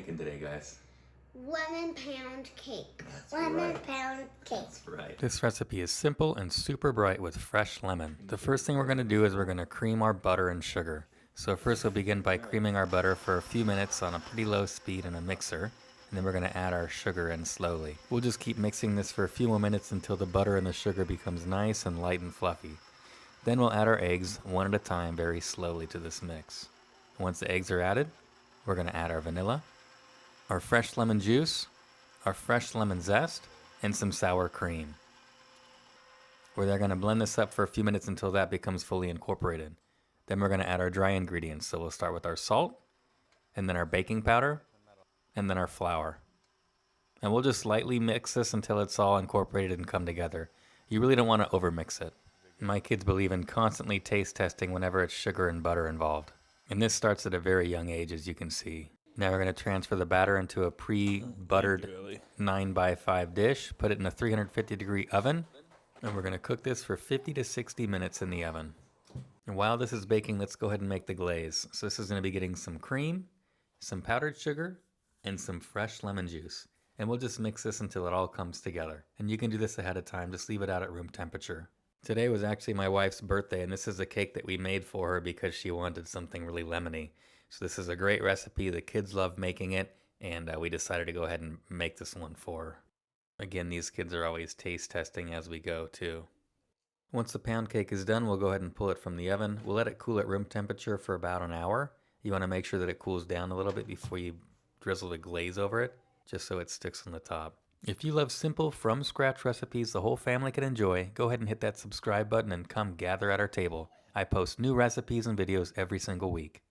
making today, guys? Lemon-pound cake. That's Lemon-pound cake. That's right. This recipe is simple and super bright with fresh lemon. The first thing we're going to do is we're going to cream our butter and sugar. So first we'll begin by creaming our butter for a few minutes on a pretty low speed in a mixer. And then we're going to add our sugar in slowly. We'll just keep mixing this for a few more minutes until the butter and the sugar becomes nice and light and fluffy. Then we'll add our eggs one at a time very slowly to this mix. Once the eggs are added, we're going to add our vanilla, our fresh lemon juice, our fresh lemon zest, and some sour cream. We're then going to blend this up for a few minutes until that becomes fully incorporated. Then we're going to add our dry ingredients. So we'll start with our salt, and then our baking powder, and then our flour. And we'll just lightly mix this until it's all incorporated and come together. You really don't want to overmix it. My kids believe in constantly taste testing whenever it's sugar and butter involved. And this starts at a very young age, as you can see. Now we're going to transfer the batter into a pre-buttered 9x5 dish, put it in a 350-degree oven, and we're going to cook this for 50 to 60 minutes in the oven. And while this is baking, let's go ahead and make the glaze. So this is going to be getting some cream, some powdered sugar, and some fresh lemon juice. And we'll just mix this until it all comes together. And you can do this ahead of time, just leave it out at room temperature. Today was actually my wife's birthday, and this is a cake that we made for her because she wanted something really lemony. So this is a great recipe. The kids love making it, and we decided to go ahead and make this one for her. Again, these kids are always taste testing as we go too. Once the pound cake is done, we'll go ahead and pull it from the oven. We'll let it cool at room temperature for about an hour. You want to make sure that it cools down a little bit before you drizzle the glaze over it, just so it sticks on the top. If you love simple, from-scratch recipes the whole family can enjoy, go ahead and hit that subscribe button and come gather at our table. I post new recipes and videos every single week.